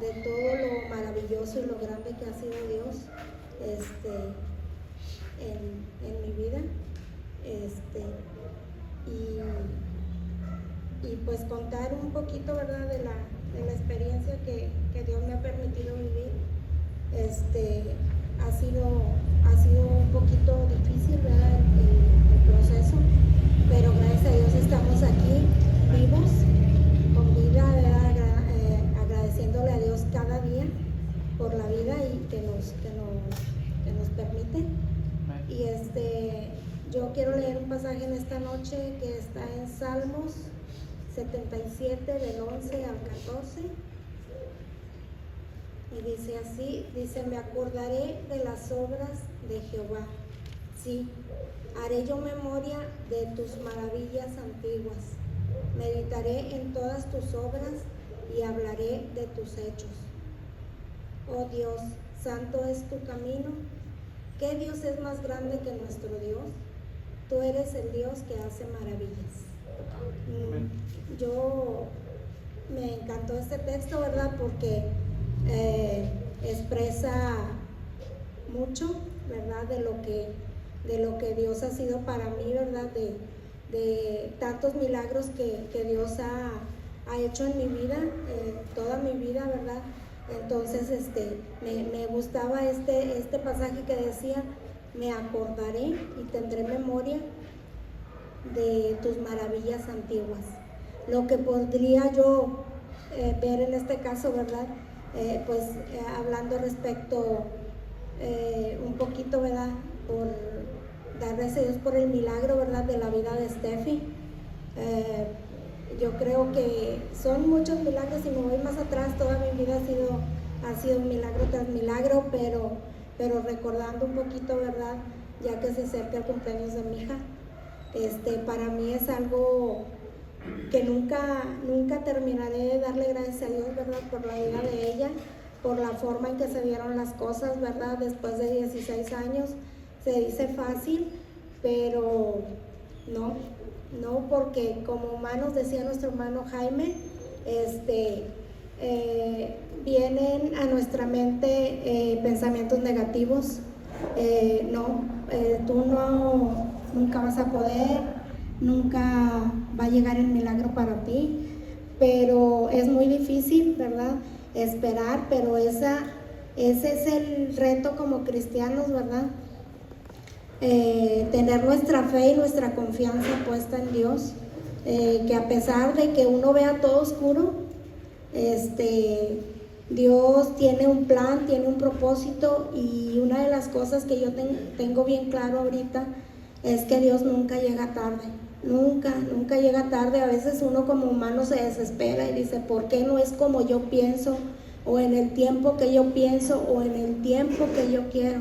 de todo lo maravilloso y lo grande que ha sido Dios en mi vida. Y pues contar un poquito, ¿verdad?, de la experiencia que Dios me ha permitido vivir. Ha sido un poquito difícil, ¿verdad?, el proceso, pero gracias a Dios estamos aquí vivos, con vida, ¿verdad?, agradeciéndole a Dios cada día por la vida y que nos permite. Y yo quiero leer un pasaje en esta noche que está en Salmos 77 del 11 al 14 y dice así, me acordaré de las obras de Jehová, sí, haré yo memoria de tus maravillas antiguas, meditaré en todas tus obras y hablaré de tus hechos. Oh Dios, santo es tu camino. ¿Qué Dios es más grande que nuestro Dios? Tú eres el Dios que hace maravillas. Yo me encantó este texto, ¿verdad?, porque expresa mucho, ¿verdad?, de lo que Dios ha sido para mí, ¿verdad?, de tantos milagros que Dios ha hecho en mi vida, toda mi vida, ¿verdad? Entonces me gustaba este pasaje que decía, me acordaré y tendré memoria de tus maravillas antiguas. Lo que podría yo ver en este caso, ¿verdad?, hablando respecto un poquito, ¿verdad?, por dar gracias a Dios por el milagro, ¿verdad?, de la vida de Steffi. Yo creo que son muchos milagros. Si me voy más atrás, toda mi vida ha sido milagro tras milagro, pero recordando un poquito, ¿verdad?, ya que se acerca el cumpleaños de mi hija, para mí es algo que nunca terminaré de darle gracias a Dios, ¿verdad?, por la vida de ella, por la forma en que se dieron las cosas, ¿verdad?, después de 16 años. Se dice fácil, pero no, porque como humanos, decía nuestro hermano Jaime, vienen a nuestra mente pensamientos negativos. Tú nunca vas a poder, nunca va a llegar el milagro para ti, pero es muy difícil, ¿verdad?, esperar, pero ese es el reto como cristianos, ¿verdad?, tener nuestra fe y nuestra confianza puesta en Dios, que a pesar de que uno vea todo oscuro, Dios tiene un plan, tiene un propósito, y una de las cosas que yo tengo bien claro ahorita es que Dios nunca llega tarde, nunca llega tarde. A veces uno como humano se desespera y dice, ¿por qué no es como yo pienso, o en el tiempo que yo pienso, o en el tiempo que yo quiero?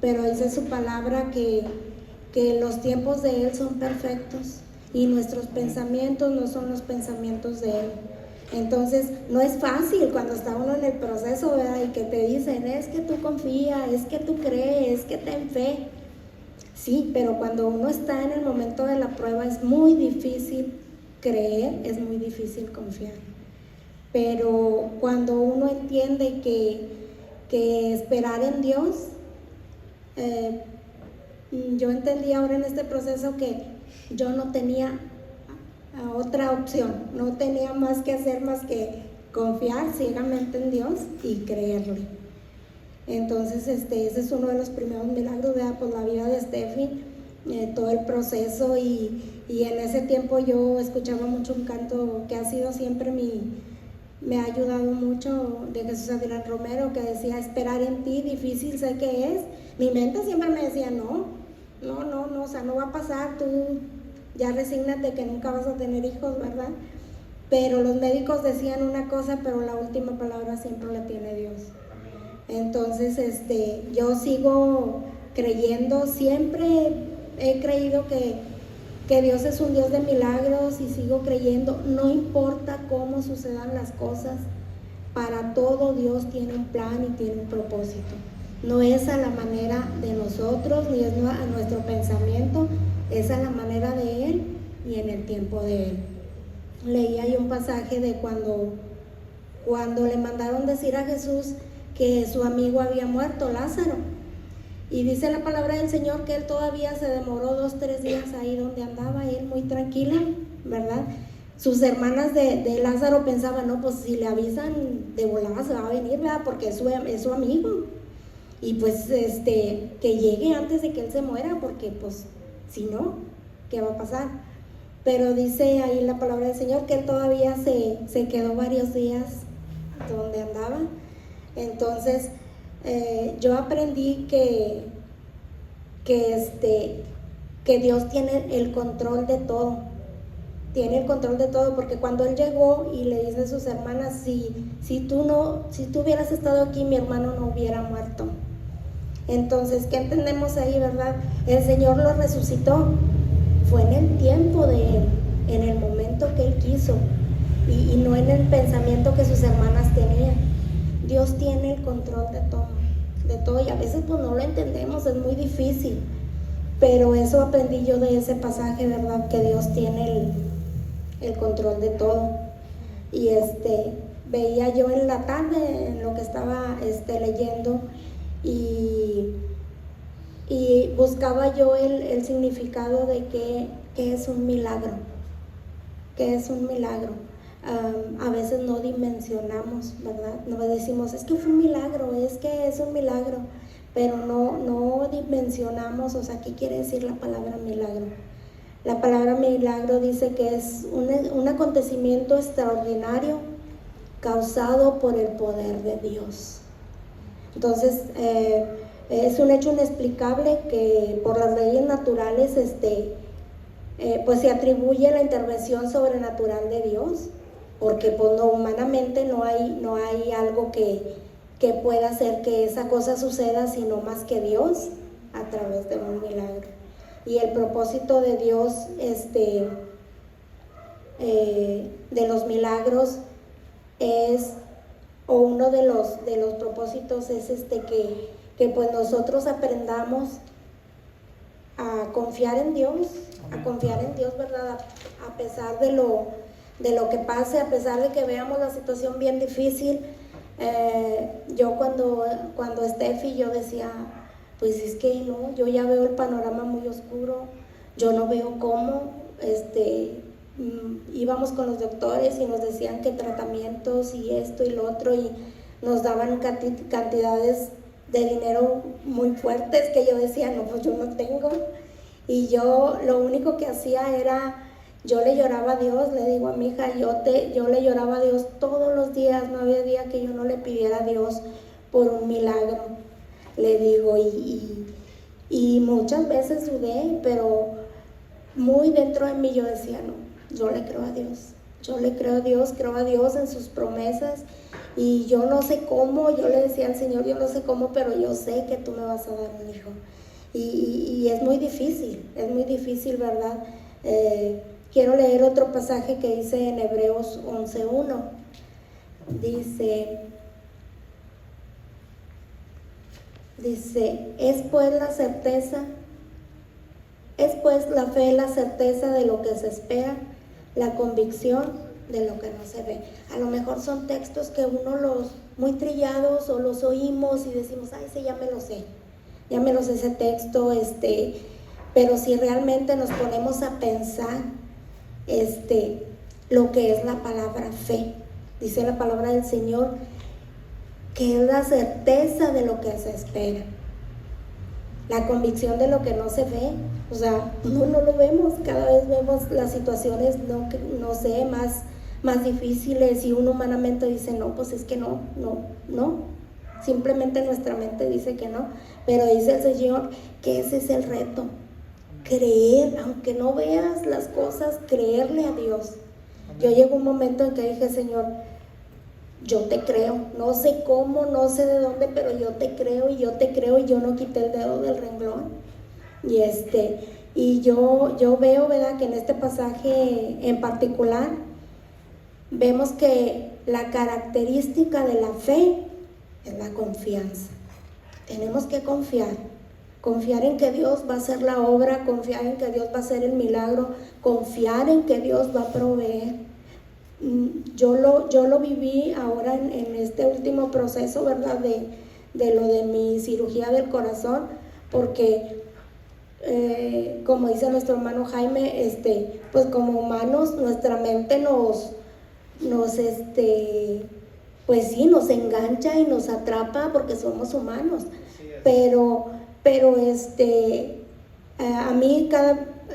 Pero dice su palabra que los tiempos de Él son perfectos y nuestros pensamientos no son los pensamientos de Él. Entonces no es fácil cuando está uno en el proceso, ¿verdad?, y que te dicen, es que tú confías, es que tú crees, es que ten fe. Sí, pero cuando uno está en el momento de la prueba es muy difícil creer, es muy difícil confiar. Pero cuando uno entiende que esperar en Dios, yo entendí ahora en este proceso que yo no tenía otra opción, no tenía más que hacer más que confiar ciegamente en Dios y creerle. Entonces ese es uno de los primeros milagros de por la vida de Steffi, todo el proceso, y en ese tiempo yo escuchaba mucho un canto que ha sido siempre me ha ayudado mucho, de Jesús Adrián Romero, que decía, esperar en ti, difícil sé que es. Mi mente siempre me decía, no, o sea, no va a pasar, tú ya resígnate que nunca vas a tener hijos, ¿verdad? Pero los médicos decían una cosa, pero la última palabra siempre la tiene Dios. Entonces, yo sigo creyendo, siempre he creído que Dios es un Dios de milagros, y sigo creyendo, no importa cómo sucedan las cosas, para todo Dios tiene un plan y tiene un propósito. No es a la manera de nosotros, ni es a nuestro pensamiento, es a la manera de Él y en el tiempo de Él. Leía yo un pasaje de cuando cuando le mandaron decir a Jesús que su amigo había muerto, Lázaro. Y dice la palabra del Señor que él todavía se demoró 2-3 días ahí donde andaba, él muy tranquila, ¿verdad? Sus hermanas de Lázaro pensaban, no, pues si le avisan de volada se va a venir, ¿verdad? Porque es su amigo. Y pues que llegue antes de que él se muera, porque pues si no, ¿qué va a pasar? Pero dice ahí la palabra del Señor que él todavía se quedó varios días donde andaba. Entonces yo aprendí que Dios tiene el control de todo. Tiene el control de todo, porque cuando él llegó y le dice a sus hermanas, si tú hubieras estado aquí, mi hermano no hubiera muerto. Entonces, ¿qué entendemos ahí, verdad? El Señor lo resucitó, fue en el tiempo de él, en el momento que él quiso, y no en el pensamiento que sus hermanas tenían. Dios tiene el control de todo, y a veces pues no lo entendemos, es muy difícil, pero eso aprendí yo de ese pasaje, verdad, que Dios tiene el control de todo. Y veía yo en la tarde, en lo que estaba leyendo, y buscaba yo el significado de qué es un milagro. ¿Qué es un milagro? A veces no dimensionamos, ¿verdad? No decimos, es que fue un milagro, es que es un milagro, pero no dimensionamos, o sea, ¿qué quiere decir la palabra milagro? La palabra milagro dice que es un acontecimiento extraordinario causado por el poder de Dios. Entonces, es un hecho inexplicable que por las leyes naturales pues se atribuye la intervención sobrenatural de Dios, porque pues no, humanamente no hay algo que pueda hacer que esa cosa suceda, sino más que Dios a través de un milagro. Y el propósito de Dios de los milagros es, o uno de los propósitos es que pues nosotros aprendamos a confiar en Dios, ¿verdad? A pesar de lo que pase, a pesar de que veamos la situación bien difícil. Yo cuando Steffi, yo decía, pues es que no, yo ya veo el panorama muy oscuro, yo no veo cómo, íbamos con los doctores y nos decían que tratamientos y esto y lo otro, y nos daban cantidades de dinero muy fuertes que yo decía, no, pues yo no tengo. Y yo lo único que hacía era, yo le lloraba a Dios, le digo a mi hija, yo le lloraba a Dios todos los días, no había día que yo no le pidiera a Dios por un milagro, le digo, y muchas veces dudé, pero muy dentro de mí yo decía, no, yo le creo a Dios, creo a Dios en sus promesas, y yo no sé cómo, yo le decía al Señor, yo no sé cómo, pero yo sé que tú me vas a dar un hijo. Y es muy difícil, ¿verdad? Quiero leer otro pasaje que dice en Hebreos 11:1. Dice, es pues la fe la certeza de lo que se espera, la convicción de lo que no se ve. A lo mejor son textos que uno los muy trillados o los oímos y decimos, ay, sí, ya me lo sé ese texto, pero si realmente nos ponemos a pensar lo que es la palabra fe, dice la palabra del Señor que es la certeza de lo que se espera, la convicción de lo que no se ve. O sea, no lo vemos, cada vez vemos las situaciones no sé, más difíciles, y uno humanamente dice, no, pues es que no, simplemente nuestra mente dice que no, pero dice el Señor que ese es el reto, creer, aunque no veas las cosas, creerle a Dios. Yo llegó un momento en que dije, Señor, yo te creo, no sé cómo, no sé de dónde, pero yo te creo, y yo no quité el dedo del renglón. Y yo veo, ¿verdad?, que en este pasaje en particular vemos que la característica de la fe es la confianza. Tenemos que confiar en que Dios va a hacer la obra, confiar en que Dios va a hacer el milagro, confiar en que Dios va a proveer. yo lo viví ahora en este último proceso, ¿verdad? De lo de mi cirugía del corazón, porque como dice nuestro hermano Jaime, pues como humanos nuestra mente pues sí, nos engancha y nos atrapa porque somos humanos, pero a mí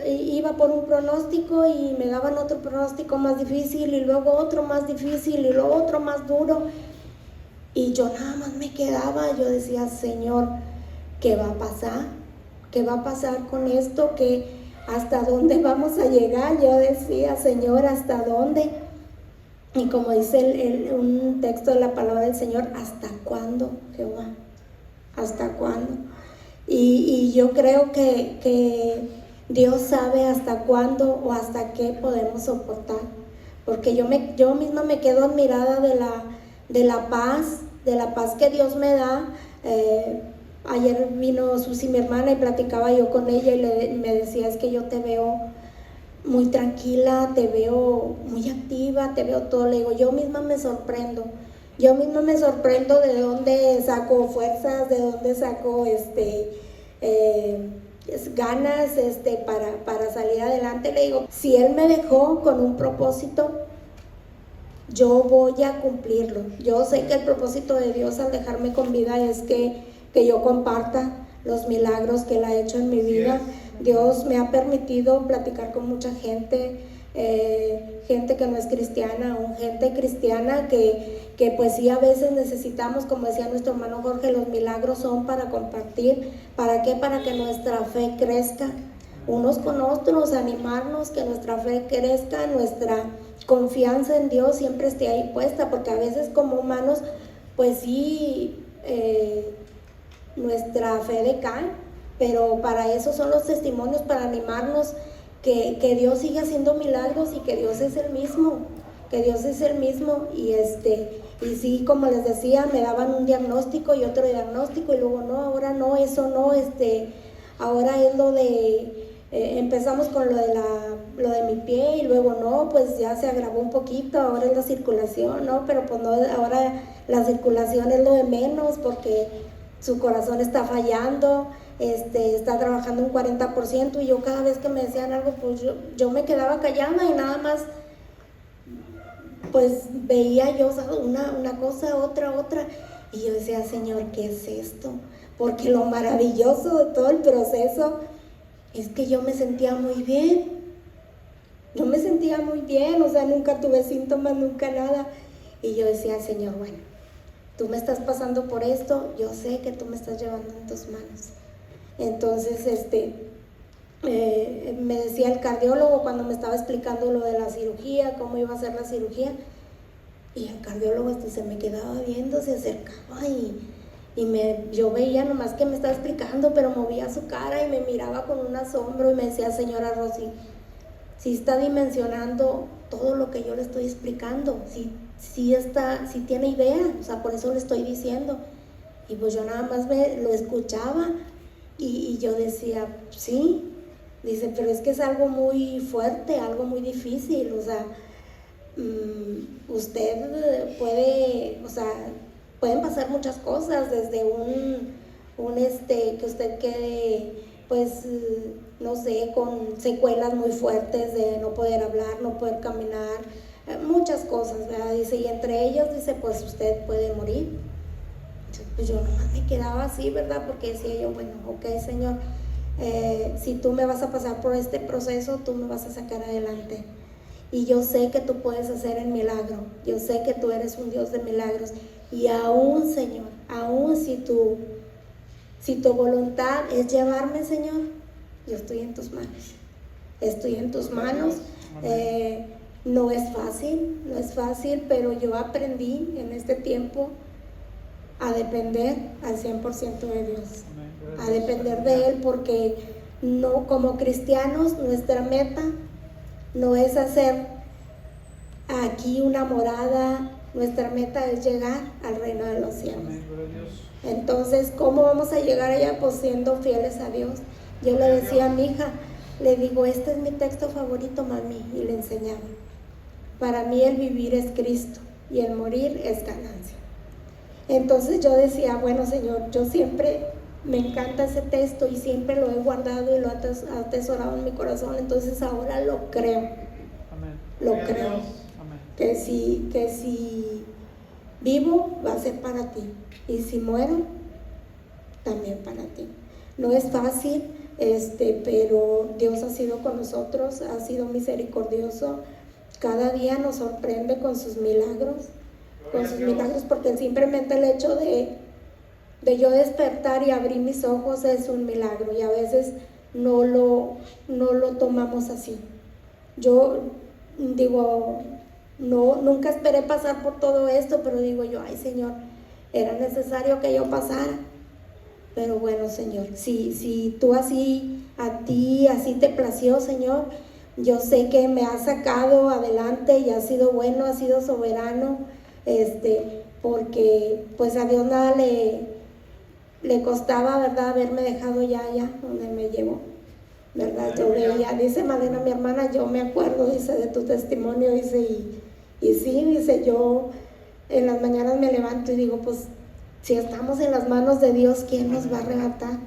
iba por un pronóstico y me daban otro pronóstico más difícil y luego otro más difícil y luego otro más duro, y yo nada más me quedaba, yo decía, Señor, ¿qué va a pasar? ¿Qué va a pasar con esto? ¿Hasta dónde vamos a llegar? Yo decía, Señor, ¿hasta dónde? Y como dice un texto de la palabra del Señor, ¿hasta cuándo, Jehová? ¿Hasta cuándo? Y yo creo que Dios sabe hasta cuándo o hasta qué podemos soportar, porque yo misma me quedo admirada de la paz que Dios me da. Ayer vino Susi, mi hermana, y platicaba yo con ella y me decía, es que yo te veo muy tranquila, te veo muy activa, te veo todo. Le digo, yo misma me sorprendo de dónde saco fuerzas, de dónde saco ganas para salir adelante. Le digo, si Él me dejó con un propósito, yo voy a cumplirlo. Yo sé que el propósito de Dios al dejarme con vida es que yo comparta los milagros que Él ha hecho en mi vida. Dios me ha permitido platicar con mucha gente, gente que no es cristiana, o gente cristiana que pues sí, a veces necesitamos, como decía nuestro hermano Jorge, los milagros son para compartir. ¿Para qué? Para que nuestra fe crezca unos con otros, animarnos, que nuestra fe crezca, nuestra confianza en Dios siempre esté ahí puesta, porque a veces como humanos pues sí, nuestra fe decae, pero para eso son los testimonios, para animarnos que Dios sigue haciendo milagros y que Dios es el mismo, y sí, como les decía, me daban un diagnóstico y otro diagnóstico y luego no, ahora no, eso no, ahora es lo de, empezamos con lo de mi pie y luego no, pues ya se agravó un poquito, ahora es la circulación, no, pero pues no, ahora la circulación es lo de menos porque su corazón está fallando, está trabajando un 40%, y yo cada vez que me decían algo, pues yo me quedaba callada y nada más, pues veía yo una cosa, otra, y yo decía, Señor, ¿qué es esto? Porque lo maravilloso de todo el proceso es que yo me sentía muy bien, o sea, nunca tuve síntomas, nunca nada, y yo decía, Señor, bueno, tú me estás pasando por esto, yo sé que tú me estás llevando en tus manos. Entonces, me decía el cardiólogo cuando me estaba explicando lo de la cirugía, cómo iba a ser la cirugía, y el cardiólogo se me quedaba viendo, se acercaba yo veía nomás que me estaba explicando, pero movía su cara y me miraba con un asombro y me decía, señora Rosy, si está dimensionando todo lo que yo le estoy explicando, si tiene idea, o sea, por eso le estoy diciendo. Y pues yo nada más lo escuchaba y yo decía, sí, dice, pero es que es algo muy fuerte, algo muy difícil, o sea, usted puede, o sea, pueden pasar muchas cosas, desde que usted quede, pues, no sé, con secuelas muy fuertes de no poder hablar, no poder caminar, muchas cosas, ¿verdad? Dice, y entre ellos, dice, pues usted puede morir. Pues yo nomás me quedaba así, ¿verdad? Porque decía yo, bueno, ok, Señor, si tú me vas a pasar por este proceso, tú me vas a sacar adelante. Y yo sé que tú puedes hacer el milagro, yo sé que tú eres un Dios de milagros. Y aún, Señor, aún si tu voluntad es llevarme, Señor, yo estoy en tus manos. No es fácil, pero yo aprendí en este tiempo a depender al 100% de Dios, a depender de Él, porque no, como cristianos, nuestra meta no es hacer aquí una morada, nuestra meta es llegar al reino de los cielos. Entonces, ¿cómo vamos a llegar allá? Pues siendo fieles a Dios. Yo le decía a mi hija, le digo, este es mi texto favorito, mami, y le enseñaba. Para mí el vivir es Cristo y el morir es ganancia. Entonces yo decía, bueno, Señor, yo siempre me encanta ese texto y siempre lo he guardado y lo he atesorado en mi corazón, entonces ahora lo creo. Amén. Lo creo. Amén. Que si vivo va a ser para ti y si muero también para ti. No es fácil, pero Dios ha sido con nosotros, ha sido misericordioso. Cada día nos sorprende con sus milagros, porque simplemente el hecho de yo despertar y abrir mis ojos es un milagro, y a veces no lo tomamos así. Yo digo, nunca esperé pasar por todo esto, pero digo yo, ay Señor, era necesario que yo pasara. Pero bueno, Señor, si tú así te plació, Señor, yo sé que me has sacado adelante y has sido bueno, has sido soberano, porque pues a Dios nada le costaba, ¿verdad?, haberme dejado ya allá donde me llevó, ¿verdad? Yo veía, dice Malena, mi hermana, yo me acuerdo, dice, de tu testimonio, dice, y sí, dice, yo en las mañanas me levanto y digo, pues, si estamos en las manos de Dios, ¿quién nos va a arrebatar?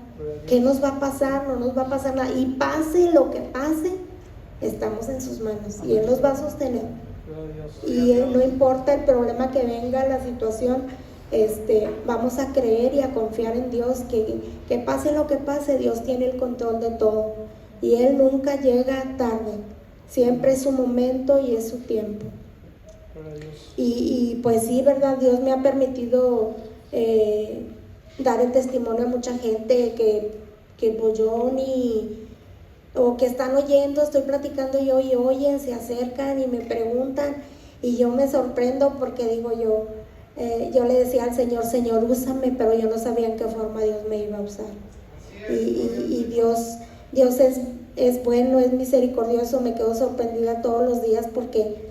¿Qué nos va a pasar? No nos va a pasar nada. Y pase lo que pase, estamos en sus manos y Él nos va a sostener. Y no importa el problema que venga, la situación, vamos a creer y a confiar en Dios, que pase lo que pase, Dios tiene el control de todo. Y Él nunca llega tarde, siempre es su momento y es su tiempo. Y pues sí, ¿verdad? Dios me ha permitido dar el testimonio a mucha gente que pues yo o que están oyendo, estoy platicando yo y oyen, se acercan y me preguntan, y yo me sorprendo porque digo yo le decía al Señor, Señor, úsame, pero yo no sabía en qué forma Dios me iba a usar. Y Dios es bueno, es misericordioso. Me quedo sorprendida todos los días porque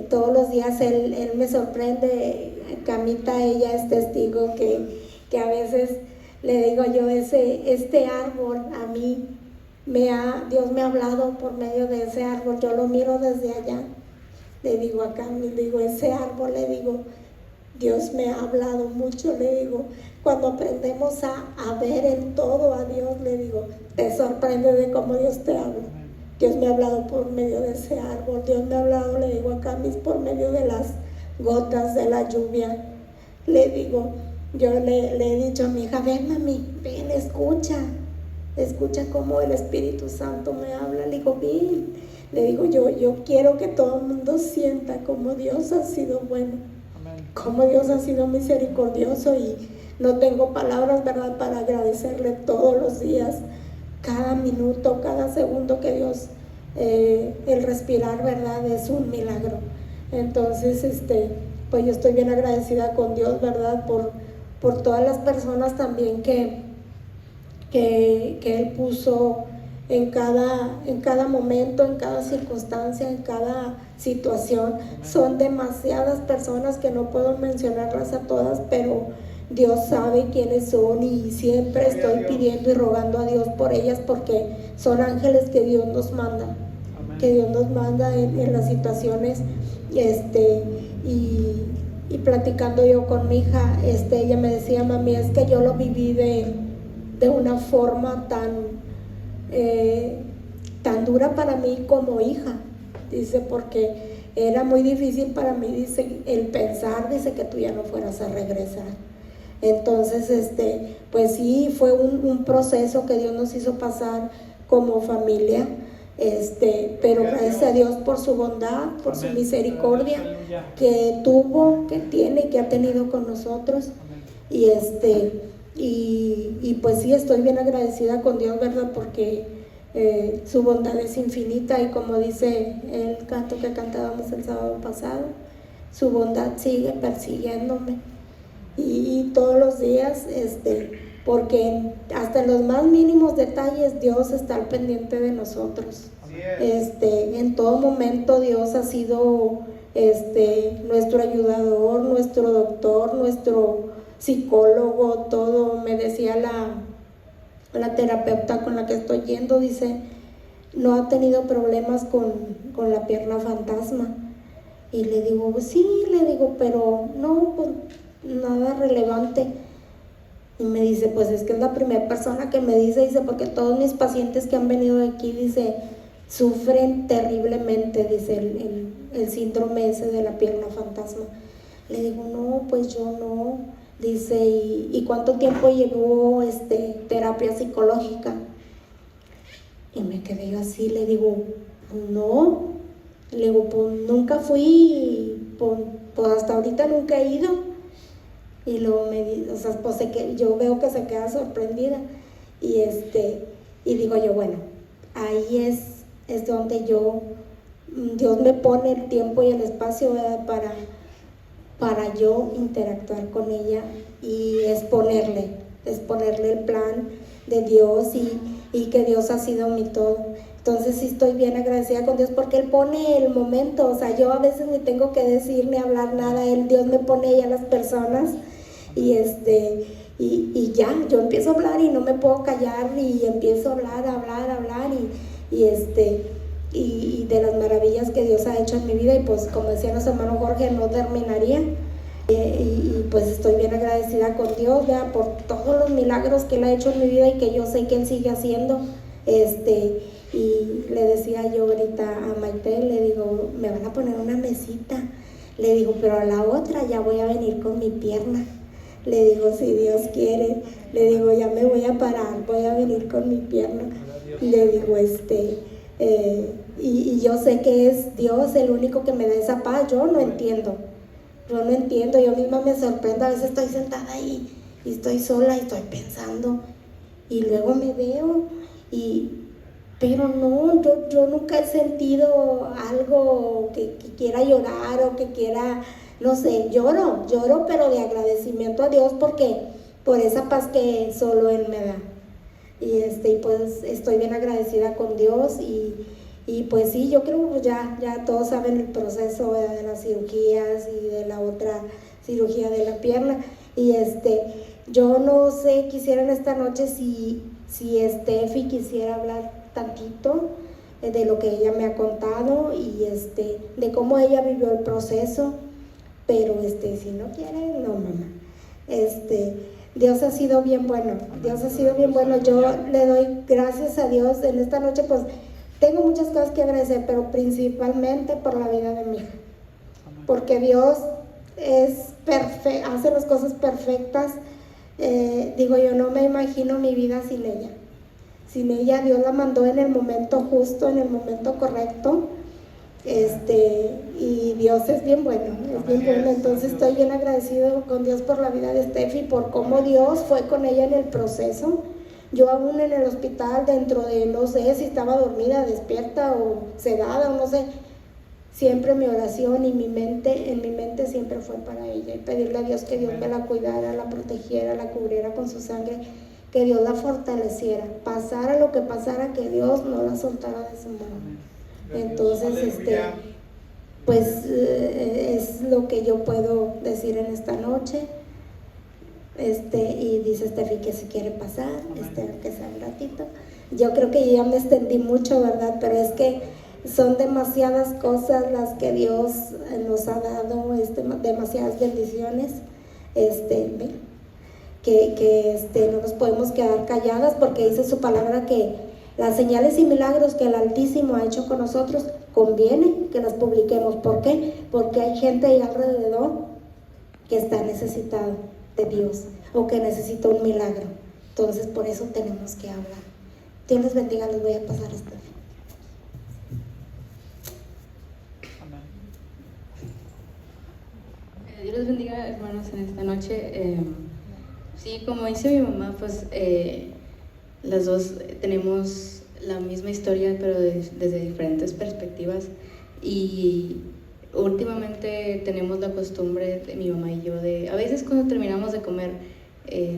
todos los días Él me sorprende. Camita, ella es testigo que a veces le digo yo, este árbol a mí Dios me ha hablado por medio de ese árbol, yo lo miro desde allá, le digo acá, le digo, ese árbol, le digo, Dios me ha hablado mucho, le digo, cuando aprendemos a ver en todo a Dios, le digo, te sorprende de cómo Dios te habla. Dios me ha hablado por medio de ese árbol, Dios me ha hablado, le digo acá, por medio de las gotas de la lluvia. Le digo, yo le he dicho a mi hija, ven mami, ven, escucha cómo el Espíritu Santo me habla. Le digo, ven, le digo, yo quiero que todo el mundo sienta cómo Dios ha sido bueno. Amén. Cómo Dios ha sido misericordioso, y no tengo palabras, ¿verdad?, para agradecerle todos los días, cada minuto, cada segundo que Dios, el respirar, ¿verdad?, es un milagro. Entonces, pues yo estoy bien agradecida con Dios, ¿verdad?, por todas las personas también que Él puso en cada momento, en cada circunstancia, en cada situación. Son demasiadas personas que no puedo mencionarlas a todas, pero Dios sabe quiénes son, y siempre estoy pidiendo y rogando a Dios por ellas, porque son ángeles que Dios nos manda. Amén. Que Dios nos manda en las situaciones, y platicando yo con mi hija, ella me decía, mami, es que yo lo viví de una forma tan dura para mí como hija, dice, porque era muy difícil para mí, dice, el pensar, dice, que tú ya no fueras a regresar. Entonces, pues sí, fue un proceso que Dios nos hizo pasar como familia, pero gracias a Dios por su bondad, por su misericordia que tuvo, que tiene y que ha tenido con nosotros. Y y pues sí, estoy bien agradecida con Dios, ¿verdad?, porque su bondad es infinita, y como dice el canto que cantábamos el sábado pasado, su bondad sigue persiguiéndome, y todos los días, porque hasta en los más mínimos detalles Dios está al pendiente de nosotros. En todo momento Dios ha sido nuestro ayudador, nuestro doctor, nuestro psicólogo, todo. Me decía la terapeuta con la que estoy yendo, dice, no ha tenido problemas con la pierna fantasma. Y le digo, pues sí, le digo, pero no, pues nada relevante. Y me dice, pues es que es la primera persona que me dice, porque todos mis pacientes que han venido de aquí, dice, sufren terriblemente, dice, el síndrome ese de la pierna fantasma. Le digo, no, pues yo no. Dice, ¿y cuánto tiempo llevó terapia psicológica? Y me quedé yo así, le digo, no. Le digo, pues nunca fui, pues hasta ahorita nunca he ido. Y luego me dice, o sea, pues yo veo que se queda sorprendida. Y digo yo, bueno, ahí es donde Dios me pone el tiempo y el espacio, ¿verdad? para yo interactuar con ella y exponerle el plan de Dios y que Dios ha sido mi todo. Entonces sí estoy bien agradecida con Dios porque Él pone el momento, o sea, yo a veces ni tengo que decir ni hablar nada, Dios me pone ya las personas y ya, yo empiezo a hablar y no me puedo callar y empiezo a hablar y de las maravillas que Dios ha hecho en mi vida y pues como decía nuestro hermano Jorge, no terminaría. Y pues estoy bien agradecida con Dios, ¿verdad? Por todos los milagros que Él ha hecho en mi vida y que yo sé que Él sigue haciendo. Y le decía yo ahorita a Maite, le digo, me van a poner una mesita. Le digo, pero a la otra ya voy a venir con mi pierna. Le digo, si Dios quiere, le digo, ya me voy a parar, voy a venir con mi pierna. Le digo, y yo sé que es Dios el único que me da esa paz. Yo no entiendo, yo misma me sorprendo, a veces estoy sentada ahí y estoy sola y estoy pensando y luego me veo pero no, yo nunca he sentido algo que quiera llorar o que quiera, no sé, lloro, pero de agradecimiento a Dios por esa paz que solo Él me da. Y pues estoy bien agradecida con Dios y pues sí, yo creo que ya todos saben el proceso, ¿verdad? De las cirugías y de la otra cirugía de la pierna. Y yo no sé, quisiera en esta noche si Steffi quisiera hablar tantito de lo que ella me ha contado y de cómo ella vivió el proceso, pero si no quiere, no, mamá. Dios ha sido bien bueno, yo le doy gracias a Dios en esta noche, pues tengo muchas cosas que agradecer, pero principalmente por la vida de mi hija, porque Dios es perfecto, hace las cosas perfectas. Digo, yo no me imagino mi vida sin ella. Sin ella, Dios la mandó en el momento justo, en el momento correcto. Y Dios es bien bueno, entonces estoy bien agradecido con Dios por la vida de Steffi, por cómo Dios fue con ella en el proceso. Yo aún en el hospital, dentro de, no sé si estaba dormida, despierta o sedada o no sé, siempre mi oración y en mi mente siempre fue para ella, y pedirle a Dios que Dios me la cuidara, la protegiera, la cubriera con su sangre, que Dios la fortaleciera, pasara lo que pasara, que Dios no la soltara de su mano. Entonces, pues es lo que yo puedo decir en esta noche. Y dice Steffi que se quiere pasar, que sea un ratito. Yo creo que ya me extendí mucho, ¿verdad? Pero es que son demasiadas cosas las que Dios nos ha dado, demasiadas bendiciones, que no nos podemos quedar calladas, porque dice su palabra que las señales y milagros que el Altísimo ha hecho con nosotros, conviene que las publiquemos. ¿Por qué? Porque hay gente ahí alrededor que está necesitado de Dios o que necesita un milagro. Entonces por eso tenemos que hablar. Dios les bendiga, les voy a pasar esta. Dios les bendiga, hermanos, en esta noche. Sí, como dice mi mamá, pues las dos tenemos la misma historia, pero desde diferentes perspectivas. Y últimamente tenemos la costumbre, mi mamá y yo, a veces cuando terminamos de comer,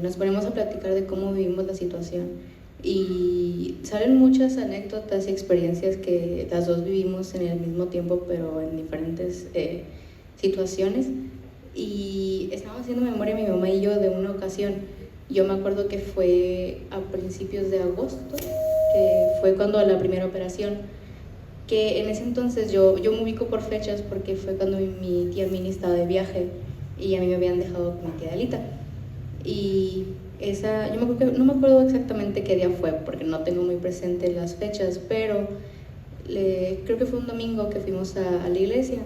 nos ponemos a platicar de cómo vivimos la situación. Y salen muchas anécdotas y experiencias que las dos vivimos en el mismo tiempo, pero en diferentes situaciones. Y estábamos haciendo memoria mi mamá y yo de una ocasión. Yo me acuerdo que fue a principios de agosto que fue cuando la primera operación, que en ese entonces yo me ubico por fechas porque fue cuando mi tía Mini estaba de viaje y a mí me habían dejado con mi tía Dalita. Y esa, no me acuerdo exactamente qué día fue porque no tengo muy presente las fechas, pero creo que fue un domingo que fuimos a la iglesia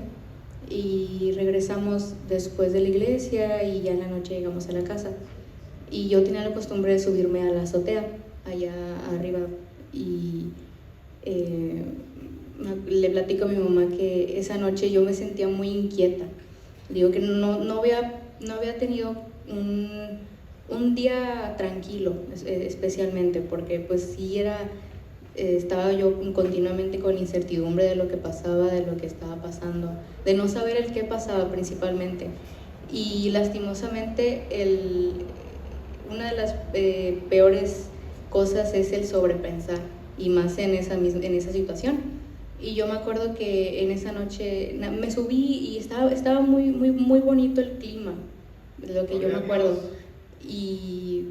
y regresamos después de la iglesia y ya en la noche llegamos a la casa. Y yo tenía la costumbre de subirme a la azotea, allá arriba, y le platico a mi mamá que esa noche yo me sentía muy inquieta. Digo que no había tenido un día tranquilo, especialmente, porque pues sí estaba yo continuamente con incertidumbre de lo que pasaba, de lo que estaba pasando, de no saber el qué pasaba principalmente. Y lastimosamente una de las peores cosas es el sobrepensar, y más en esa situación. Y yo me acuerdo que en esa noche me subí y estaba muy, muy, muy bonito el clima, de lo que yo me acuerdo. Y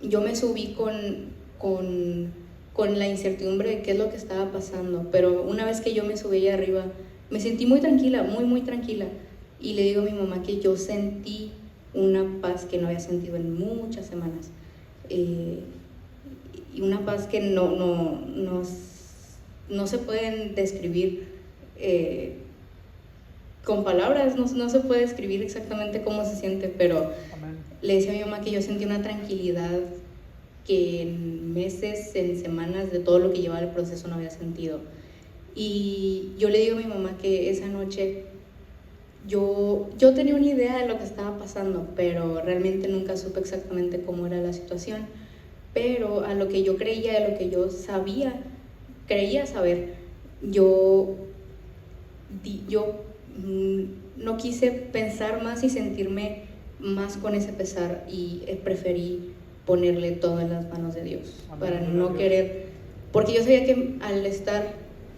yo me subí con la incertidumbre de qué es lo que estaba pasando, pero una vez que yo me subí allá arriba, me sentí muy tranquila, muy, muy tranquila. Y le digo a mi mamá que yo sentí una paz que no había sentido en muchas semanas. Y una paz que no se pueden describir con palabras, no se puede describir exactamente cómo se siente, pero Amén. Le decía a mi mamá que yo sentí una tranquilidad que en meses, en semanas de todo lo que llevaba el proceso no había sentido. Y yo le digo a mi mamá que esa noche yo tenía una idea de lo que estaba pasando, pero realmente nunca supe exactamente cómo era la situación. Pero a lo que yo creía, a lo que yo creía saber, yo no quise pensar más y sentirme más con ese pesar, y preferí ponerle todo en las manos de Dios. Amén. Para no querer, porque yo sabía que al estar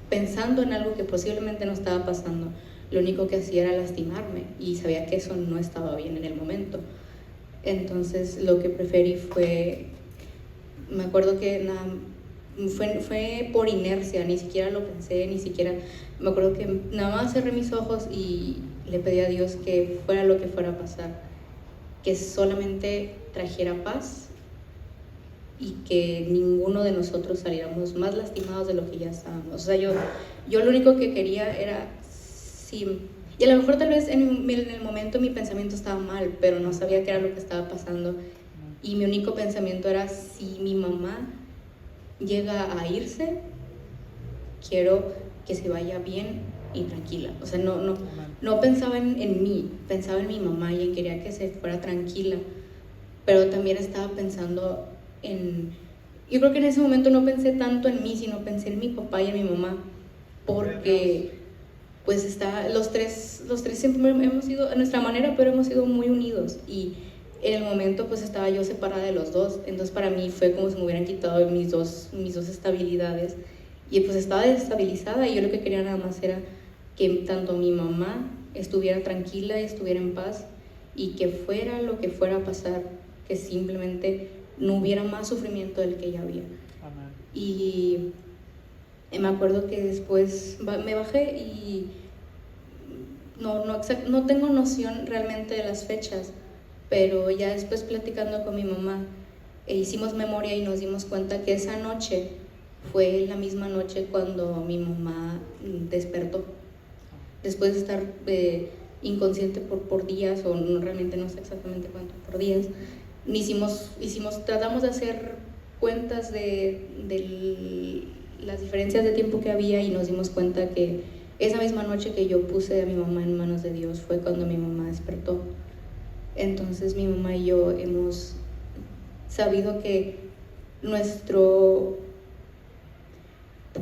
pensando en algo que posiblemente no estaba pasando, lo único que hacía era lastimarme, y sabía que eso no estaba bien en el momento. Entonces lo que preferí me acuerdo que fue por inercia, ni siquiera lo pensé, me acuerdo que nada más cerré mis ojos y le pedí a Dios que fuera lo que fuera a pasar, que solamente trajera paz y que ninguno de nosotros saliéramos más lastimados de lo que ya estábamos. O sea, yo lo único que quería era, sí, y a lo mejor tal vez en el momento mi pensamiento estaba mal, pero no sabía qué era lo que estaba pasando, y mi único pensamiento era: si mi mamá llega a irse, quiero que se vaya bien y tranquila. O sea, no pensaba en mí, pensaba en mi mamá y quería que se fuera tranquila, pero también estaba pensando yo creo que en ese momento no pensé tanto en mí, sino pensé en mi papá y en mi mamá, porque pues los tres siempre hemos sido a nuestra manera, pero hemos sido muy unidos, y en el momento pues estaba yo separada de los dos. Entonces para mí fue como si me hubieran quitado mis dos estabilidades, y pues estaba desestabilizada, y yo lo que quería nada más era que tanto mi mamá estuviera tranquila y estuviera en paz, y que fuera lo que fuera a pasar, que simplemente no hubiera más sufrimiento del que ya había. Amén. Y me acuerdo que después me bajé y no tengo noción realmente de las fechas, pero ya después platicando con mi mamá, hicimos memoria y nos dimos cuenta que esa noche fue la misma noche cuando mi mamá despertó, después de estar inconsciente por días, o realmente no sé exactamente cuánto, por días. Tratamos de hacer cuentas de las diferencias de tiempo que había, y nos dimos cuenta que esa misma noche que yo puse a mi mamá en manos de Dios fue cuando mi mamá despertó. Entonces mi mamá y yo hemos sabido que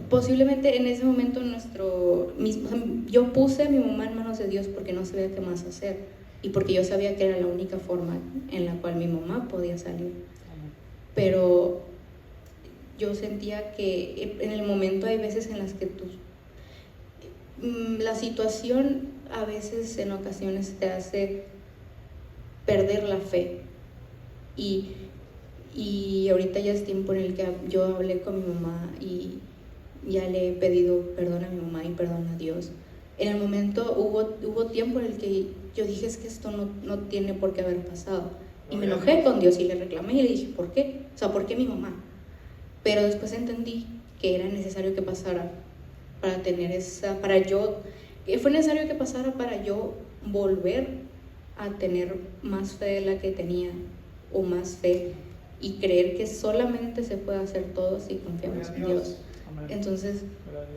posiblemente en ese momento yo puse a mi mamá en manos de Dios porque no sabía qué más hacer, y porque yo sabía que era la única forma en la cual mi mamá podía salir. Pero yo sentía que en el momento hay veces en las que la situación a veces, en ocasiones, te hace perder la fe, y Y ahorita ya es tiempo en el que yo hablé con mi mamá y ya le he pedido perdón a mi mamá y perdón a Dios. En el momento hubo tiempo en el que yo dije, es que esto no tiene por qué haber pasado. Y me enojé con Dios y le reclamé y le dije, ¿por qué? O sea, ¿por qué mi mamá? Pero después entendí que era necesario que pasara para tener fue necesario que pasara para yo volver a tener más fe de la que tenía, o más fe, y creer que solamente se puede hacer todo si confiamos en Dios. Entonces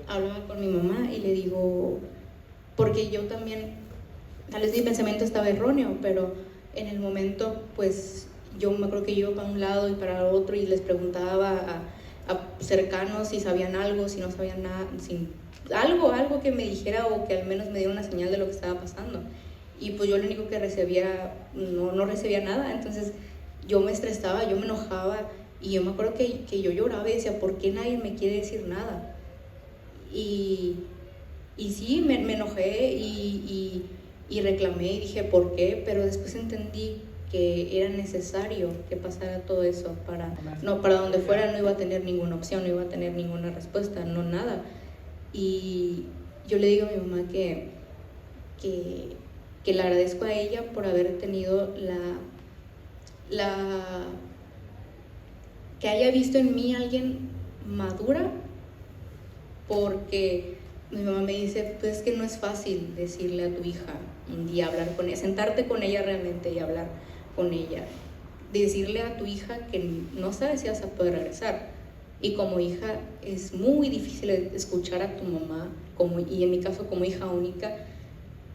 hablaba con mi mamá y le digo, porque yo también, tal vez mi pensamiento estaba erróneo, pero en el momento pues yo me acuerdo que yo iba para un lado y para el otro y les preguntaba a cercanos si sabían algo, si no sabían nada, algo que me dijera o que al menos me diera una señal de lo que estaba pasando. Y pues yo lo único que recibía, no recibía nada. Entonces yo me estresaba, yo me enojaba, y yo me acuerdo que yo lloraba y decía, ¿por qué nadie me quiere decir nada? Y sí, me enojé y reclamé y dije, ¿por qué? Pero después entendí que era necesario que pasara todo eso para donde fuera no iba a tener ninguna opción, no iba a tener ninguna respuesta, no nada. Y yo le digo a mi mamá que le agradezco a ella por haber tenido que haya visto en mí alguien madura, porque mi mamá me dice, pues es que no es fácil decirle a tu hija un día, hablar con ella, sentarte con ella realmente y hablar con ella, decirle a tu hija que no sabes si vas a poder regresar. Y como hija es muy difícil escuchar a tu mamá, y en mi caso como hija única,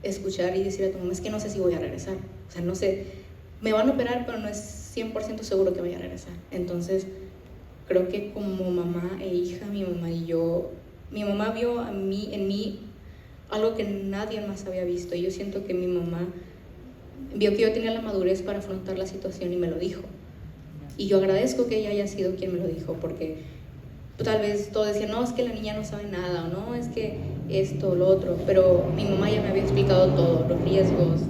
escuchar y decir a tu mamá, es que no sé si voy a regresar, o sea, no sé, me van a operar, pero no es 100% seguro que vaya a regresar. Entonces creo que como mamá e hija, mi mamá vio en mí algo que nadie más había visto, y yo siento que mi mamá vio que yo tenía la madurez para afrontar la situación y me lo dijo. Y yo agradezco que ella haya sido quien me lo dijo, porque tal vez todos decían, no, es que la niña no sabe nada, o no, es que esto, lo otro, pero mi mamá ya me había explicado todo, los riesgos,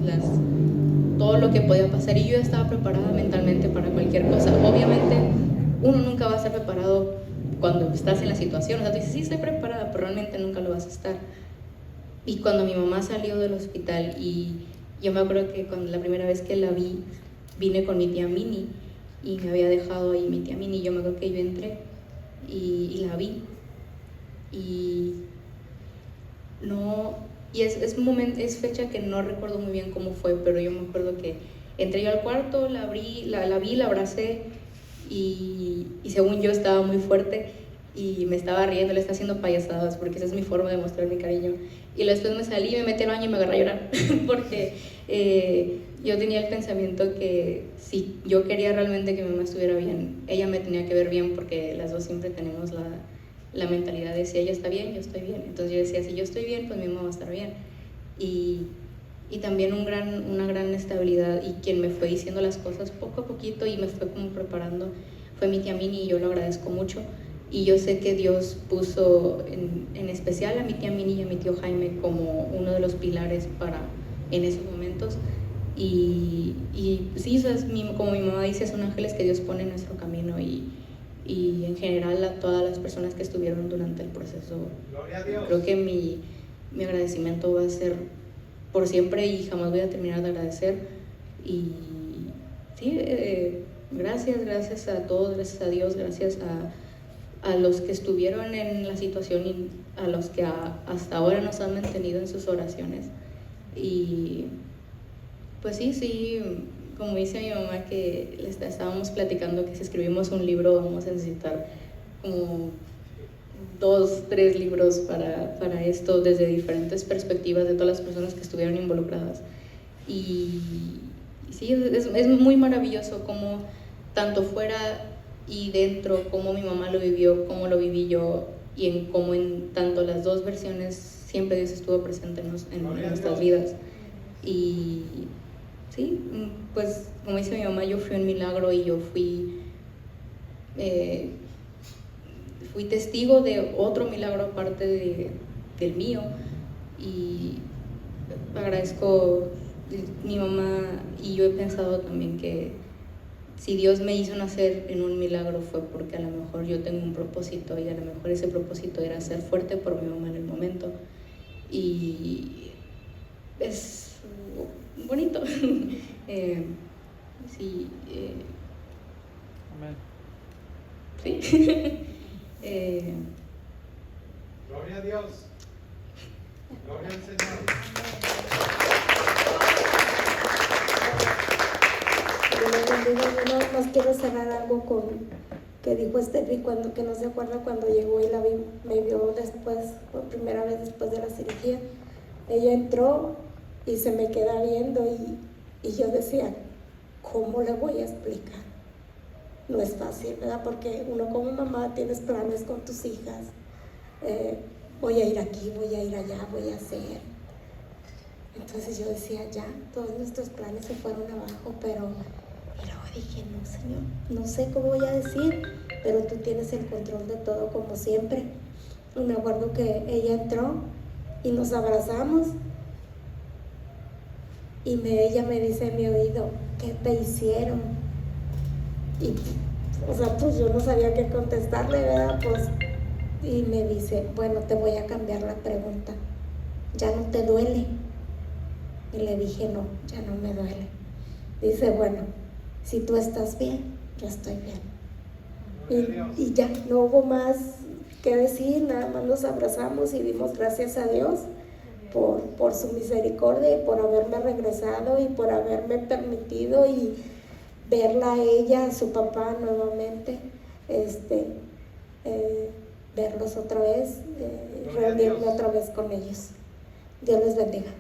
todo lo que podía pasar, y yo ya estaba preparada mentalmente para cualquier cosa. Obviamente uno nunca va a estar preparado cuando estás en la situación, o sea, tú dices, sí, estoy preparada, pero realmente nunca lo vas a estar. Y cuando mi mamá salió del hospital, y yo me acuerdo que cuando la primera vez que la vi, vine con mi tía Mini, y me había dejado ahí mi tía Mini, yo me acuerdo que yo entré y la vi, es fecha que no recuerdo muy bien cómo fue, pero yo me acuerdo que entré yo al cuarto, la vi, la abracé, y según yo estaba muy fuerte y me estaba riendo, le estaba haciendo payasadas, porque esa es mi forma de mostrar mi cariño. Y después me salí, me metí al baño y me agarré a llorar porque yo tenía el pensamiento que si yo quería realmente que mi mamá estuviera bien, ella me tenía que ver bien, porque las dos siempre tenemos la mentalidad de si ella está bien, yo estoy bien. Entonces yo decía, si yo estoy bien, pues mi mamá va a estar bien. Y también una gran estabilidad, y quien me fue diciendo las cosas poco a poquito y me fue como preparando, fue mi tía Mini, y yo lo agradezco mucho. Y yo sé que Dios puso en especial a mi tía Mini y a mi tío Jaime como uno de los pilares en esos momentos. Y sí, como mi mamá dice, son ángeles que Dios pone en nuestro camino, y en general a todas las personas que estuvieron durante el proceso. Gloria a Dios. Creo que mi agradecimiento va a ser por siempre, y jamás voy a terminar de agradecer. Y sí, gracias a todos, gracias a Dios, gracias a los que estuvieron en la situación, y a los que hasta ahora nos han mantenido en sus oraciones. Y pues sí, como dice mi mamá, que estábamos platicando que si escribimos un libro vamos a necesitar como 2, 3 libros para esto, desde diferentes perspectivas de todas las personas que estuvieron involucradas. Y sí, es muy maravilloso como tanto fuera y dentro, cómo mi mamá lo vivió, cómo lo viví yo, y cómo en tanto las dos versiones siempre Dios estuvo presente en nuestras vidas. Y sí, pues como dice mi mamá, yo fui un milagro, y yo fui testigo de otro milagro aparte del mío, y agradezco mi mamá. Y yo he pensado también que si Dios me hizo nacer en un milagro fue porque a lo mejor yo tengo un propósito y a lo mejor ese propósito era ser fuerte por mi mamá en el momento. Y es bonito. Sí. Amén. Sí. Gloria a Dios. Gloria al Señor. Yo no más quiero cerrar algo con que dijo Steffi cuando que no se acuerda cuando llegó y me vio después, por primera vez después de la cirugía. Ella entró y se me queda viendo y yo decía, ¿cómo le voy a explicar? No es fácil, ¿verdad? Porque uno como mamá tienes planes con tus hijas. Voy a ir aquí, voy a ir allá, voy a hacer. Entonces yo decía, ya, todos nuestros planes se fueron abajo, pero y luego dije, no, Señor, no sé cómo voy a decir, pero tú tienes el control de todo como siempre. Y me acuerdo que ella entró y nos abrazamos y ella me dice en mi oído, ¿qué te hicieron? Y, o sea, pues yo no sabía qué contestarle, ¿verdad? Pues, y me dice, bueno, te voy a cambiar la pregunta, ¿ya no te duele? Y le dije, no, ya no me duele. Dice, bueno, si tú estás bien, yo estoy bien. Y ya, no hubo más que decir, nada más nos abrazamos y dimos gracias a Dios por su misericordia y por haberme regresado y por haberme permitido y verla a ella, a su papá nuevamente, verlos otra vez, reunirme otra vez con ellos. Dios les bendiga.